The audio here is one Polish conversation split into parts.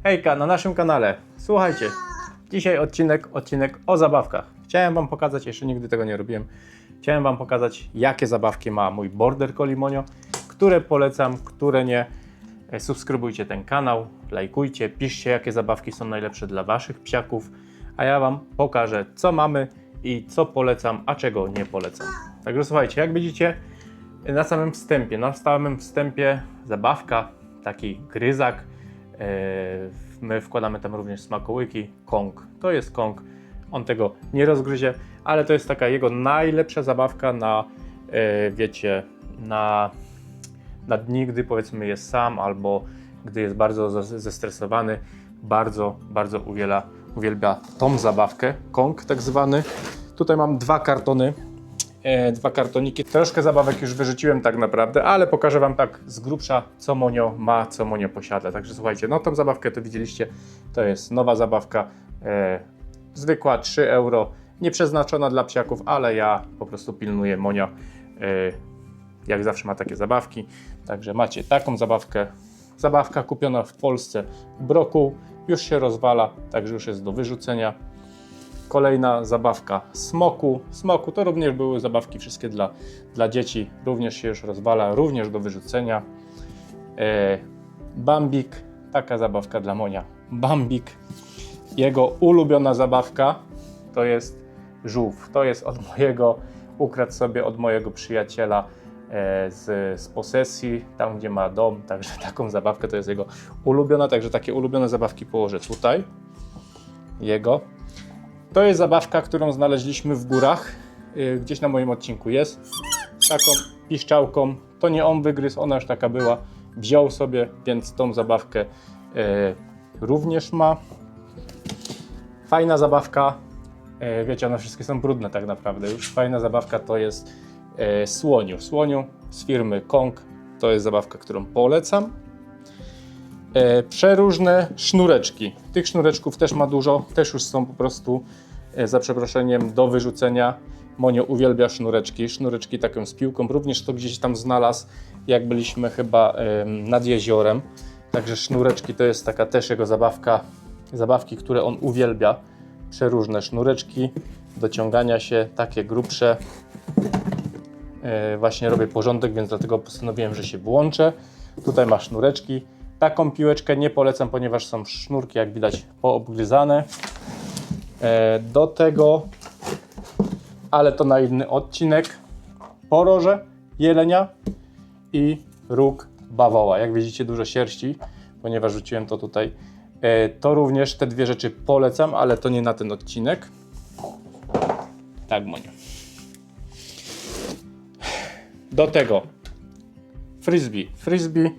Hejka, na naszym kanale. Słuchajcie, dzisiaj odcinek o zabawkach. Chciałem Wam pokazać, jeszcze nigdy tego nie robiłem, chciałem Wam pokazać, jakie zabawki ma mój Border Collie Monio, które polecam, które nie. Subskrybujcie ten kanał, lajkujcie, piszcie, jakie zabawki są najlepsze dla Waszych psiaków, a ja Wam pokażę, co mamy i co polecam, a czego nie polecam. Także słuchajcie, jak widzicie, na samym wstępie zabawka, taki gryzak. My wkładamy tam również smakołyki. Kong, to jest Kong, on tego nie rozgryzie, ale to jest taka jego najlepsza zabawka na, wiecie, na dni, gdy powiedzmy jest sam albo gdy jest bardzo zestresowany. Bardzo uwielbia tą zabawkę, Kong tak zwany. Tutaj mam dwa kartoniki. Troszkę zabawek już wyrzuciłem tak naprawdę, ale pokażę Wam tak z grubsza, co Monio ma, co Monio posiada. Także słuchajcie, no tą zabawkę to widzieliście, to jest nowa zabawka, zwykła 3 euro, nie przeznaczona dla psiaków, ale ja po prostu pilnuję Monia, jak zawsze ma takie zabawki. Także macie taką zabawkę, zabawka kupiona w Polsce w Broku, już się rozwala, także już jest do wyrzucenia. Kolejna zabawka Smoku. Smoku to również były zabawki wszystkie dla dzieci. Również się już rozwala, również do wyrzucenia. Bambik. Taka zabawka dla Monia. Bambik. Jego ulubiona zabawka to jest żółw. To jest ukradł sobie od mojego przyjaciela z posesji, tam gdzie ma dom. Także taką zabawkę to jest jego ulubiona. Także takie ulubione zabawki położę tutaj. Jego. To jest zabawka, którą znaleźliśmy w górach, gdzieś na moim odcinku jest, taką piszczałką. To nie on wygryzł, ona już taka była, wziął sobie, więc tą zabawkę również ma. Fajna zabawka, wiecie, one wszystkie są brudne tak naprawdę już. Fajna zabawka to jest Słoniu. Słoniu z firmy Kong, to jest zabawka, którą polecam. Przeróżne sznureczki. Tych sznureczków też ma dużo, też już są po prostu, za przeproszeniem, do wyrzucenia. Monio uwielbia sznureczki, sznureczki taką z piłką, również to gdzieś tam znalazł, jak byliśmy chyba nad jeziorem. Także sznureczki to jest taka też jego zabawki, które on uwielbia. Przeróżne sznureczki, do ciągania się, takie grubsze. Właśnie robię porządek, więc dlatego postanowiłem, że się włączę. Tutaj ma sznureczki. Taką piłeczkę nie polecam, ponieważ są sznurki, jak widać, poobgryzane. Do tego, ale to na inny odcinek, poroże jelenia i róg bawoła. Jak widzicie, dużo sierści, ponieważ rzuciłem to tutaj. To również te dwie rzeczy polecam, ale to nie na ten odcinek. Tak, Monio. Do tego frisbee. Frisbee.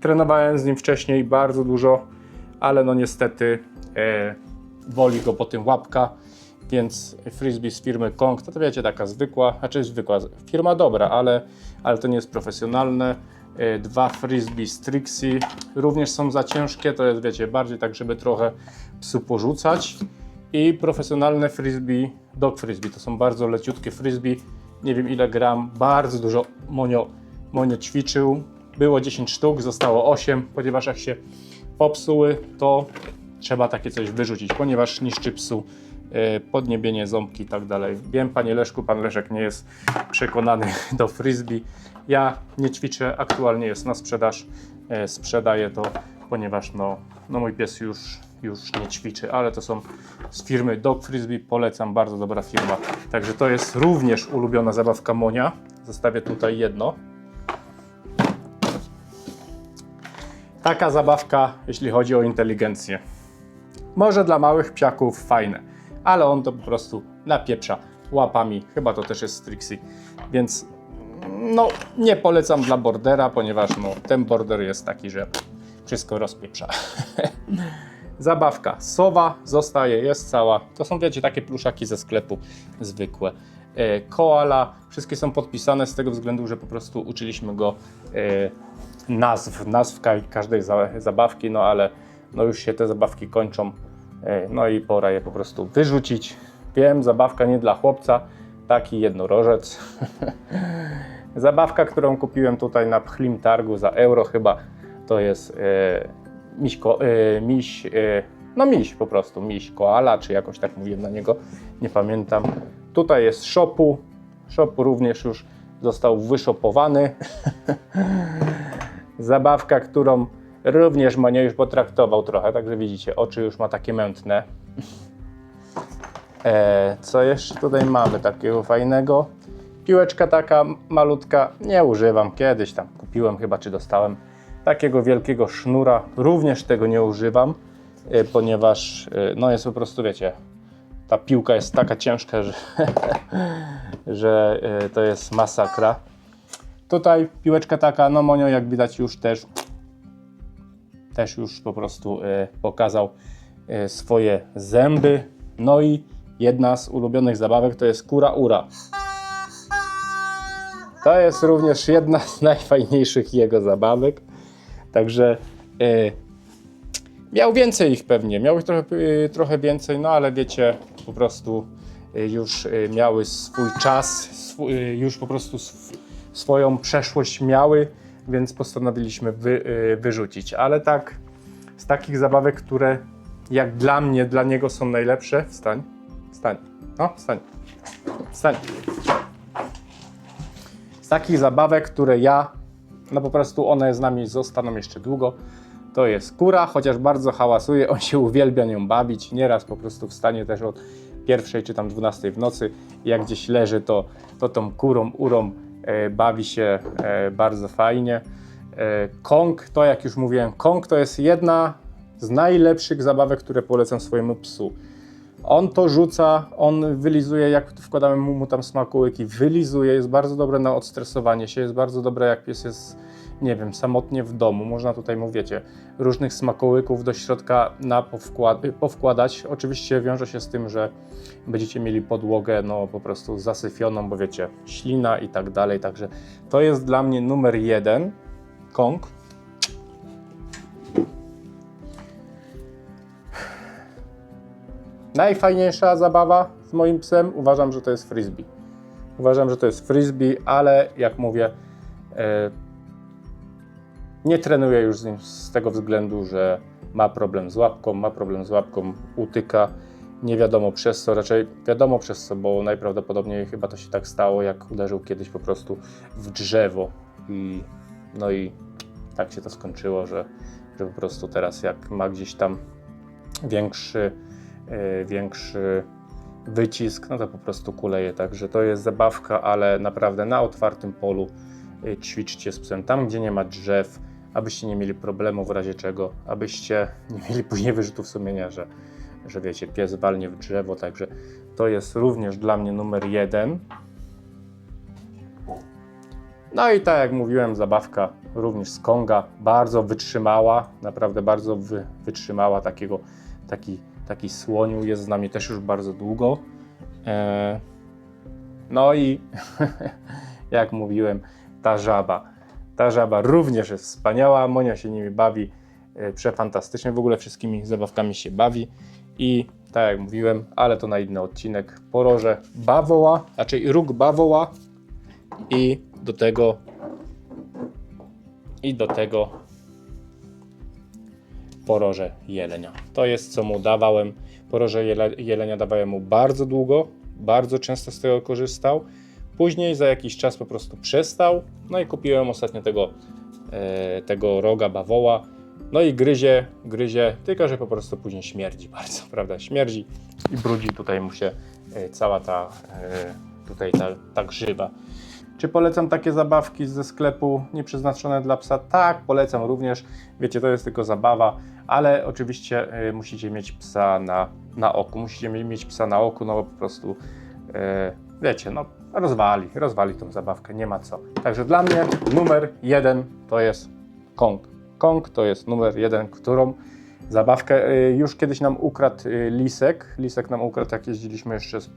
Trenowałem z nim wcześniej bardzo dużo, ale no niestety woli go po tym łapka, więc frisbee z firmy Kong, to wiecie, taka zwykła, firma dobra, ale to nie jest profesjonalne. Dwa frisbee z Trixie również są za ciężkie, to jest, wiecie, bardziej tak, żeby trochę psu porzucać. I profesjonalne frisbee, dog frisbee, to są bardzo leciutkie frisbee, nie wiem ile gram, bardzo dużo Monio ćwiczył. Było 10 sztuk, zostało 8, ponieważ jak się popsuły, to trzeba takie coś wyrzucić, ponieważ niszczy psu podniebienie, ząbki i tak dalej. Wiem, panie Leszku, pan Leszek nie jest przekonany do frisbee. Ja nie ćwiczę, aktualnie jest na sprzedaż, sprzedaję to, ponieważ no mój pies już nie ćwiczy, ale to są z firmy Dog Frisbee, polecam, bardzo dobra firma. Także to jest również ulubiona zabawka Monia. Zostawię tutaj jedno. Taka zabawka, jeśli chodzi o inteligencję. Może dla małych psiaków fajne, ale on to po prostu napieprza łapami. Chyba to też jest z Trixie, więc no nie polecam dla bordera, ponieważ no, ten border jest taki, że wszystko rozpieprza. Zabawka sowa zostaje, jest cała. To są, wiecie, takie pluszaki ze sklepu zwykłe. Koala, wszystkie są podpisane z tego względu, że po prostu uczyliśmy go nazw każdej zabawki, no ale no już się te zabawki kończą, no i pora je po prostu wyrzucić. Wiem, zabawka nie dla chłopca, taki jednorożec. Zabawka, którą kupiłem tutaj na Pchlim Targu za euro chyba, to jest miś po prostu, miś koala, czy jakoś tak mówię na niego, nie pamiętam. Tutaj jest Szopu. Szopu również już został wyszopowany. Zabawka, którą również Monia już potraktował trochę, także widzicie, oczy już ma takie mętne. Co jeszcze tutaj mamy takiego fajnego? Piłeczka taka malutka, nie używam, kiedyś tam kupiłem chyba, czy dostałem takiego wielkiego sznura, również tego nie używam, ponieważ no jest po prostu, wiecie, ta piłka jest taka ciężka, że, że to jest masakra. Tutaj piłeczka taka, no Monio jak widać już też już po prostu pokazał swoje zęby. No i jedna z ulubionych zabawek to jest Kura Ura. To jest również jedna z najfajniejszych jego zabawek. Także miał więcej ich pewnie, miał ich trochę więcej, no ale wiecie, po prostu już miały swój czas, już po prostu swoją przeszłość miały, więc postanowiliśmy wyrzucić. Ale tak, z takich zabawek, które jak dla mnie, dla niego są najlepsze, wstań, no wstań. Z takich zabawek, które no po prostu one z nami zostaną jeszcze długo, to jest Kura, chociaż bardzo hałasuje, on się uwielbia nią bawić, nieraz po prostu wstanie też od 1 czy tam 12 w nocy, jak gdzieś leży, to tą Kurą, Urą bawi się bardzo fajnie. Kong, to jak już mówiłem, Kong to jest jedna z najlepszych zabawek, które polecam swojemu psu. On to rzuca, on wylizuje, jak wkładamy mu tam smakołyki, wylizuje, jest bardzo dobre na odstresowanie się, jest bardzo dobre jak pies jest, nie wiem, samotnie w domu. Można tutaj, wiecie, różnych smakołyków do środka powkładać. Oczywiście wiąże się z tym, że będziecie mieli podłogę no po prostu zasyfioną, bo wiecie, ślina i tak dalej. Także to jest dla mnie numer 1, Kong. Najfajniejsza zabawa z moim psem uważam, że to jest frisbee. Uważam, że to jest frisbee, ale jak mówię, nie trenuję już z nim z tego względu, że ma problem z łapką, utyka, nie wiadomo przez co, raczej wiadomo przez co, bo najprawdopodobniej chyba to się tak stało, jak uderzył kiedyś po prostu w drzewo no i tak się to skończyło, że po prostu teraz jak ma gdzieś tam większy wycisk, no to po prostu kuleje. Także to jest zabawka, ale naprawdę na otwartym polu ćwiczcie z psem, tam gdzie nie ma drzew, abyście nie mieli problemu w razie czego, abyście nie mieli później wyrzutów sumienia, że wiecie, pies walnie w drzewo. Także to jest również dla mnie numer 1. No i tak jak mówiłem, zabawka również z Konga, bardzo wytrzymała, naprawdę bardzo wytrzymała, taki słoniu, jest z nami też już bardzo długo. No i jak mówiłem, ta żaba również jest wspaniała, Monia się nimi bawi przefantastycznie, w ogóle wszystkimi zabawkami się bawi i tak jak mówiłem, ale to na inny odcinek, poroże bawoła, raczej róg bawoła i do tego poroże jelenia. To jest co mu dawałem, poroże jelenia dawałem mu bardzo długo, bardzo często z tego korzystał. Później za jakiś czas po prostu przestał, no i kupiłem ostatnio tego roga bawoła. No i gryzie, tylko że po prostu później śmierdzi bardzo, prawda? Śmierdzi i brudzi tutaj mu się cała ta grzywa. Czy polecam takie zabawki ze sklepu nieprzeznaczone dla psa? Tak, polecam również. Wiecie, to jest tylko zabawa, ale oczywiście musicie mieć psa na oku. Musicie mieć psa na oku, no bo po prostu wiecie, no rozwali tą zabawkę, nie ma co. Także dla mnie numer 1 to jest Kong. Kong to jest numer 1, którą zabawkę już kiedyś nam ukradł Lisek. Lisek nam ukradł, jak jeździliśmy jeszcze z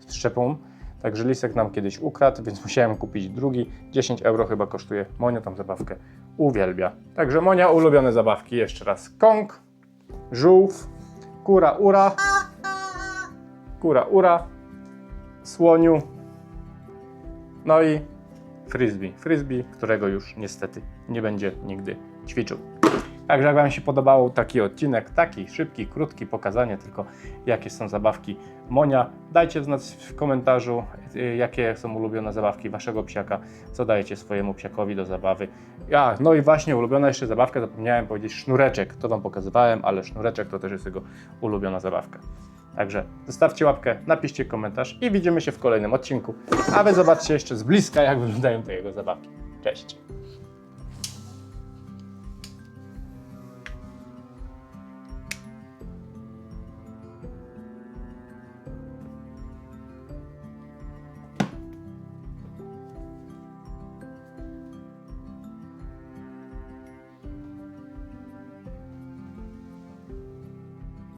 przyczepą. Także Lisek nam kiedyś ukradł, więc musiałem kupić drugi. 10 euro chyba kosztuje. Monia tą zabawkę uwielbia. Także Monia ulubione zabawki. Jeszcze raz Kong, żółw, Kura Ura, słoniu, no i frisbee. Frisbee, którego już niestety nie będzie nigdy ćwiczył. Także jak Wam się podobał taki odcinek, taki szybki, krótki, pokazanie tylko jakie są zabawki Monia, dajcie znać w komentarzu, jakie są ulubione zabawki Waszego psiaka, co dajecie swojemu psiakowi do zabawy. No i właśnie ulubiona jeszcze zabawka, zapomniałem powiedzieć, sznureczek, to Wam pokazywałem, ale sznureczek to też jest jego ulubiona zabawka. Także zostawcie łapkę, napiszcie komentarz i widzimy się w kolejnym odcinku, a Wy zobaczcie jeszcze z bliska, jak wyglądają te jego zabawki. Cześć!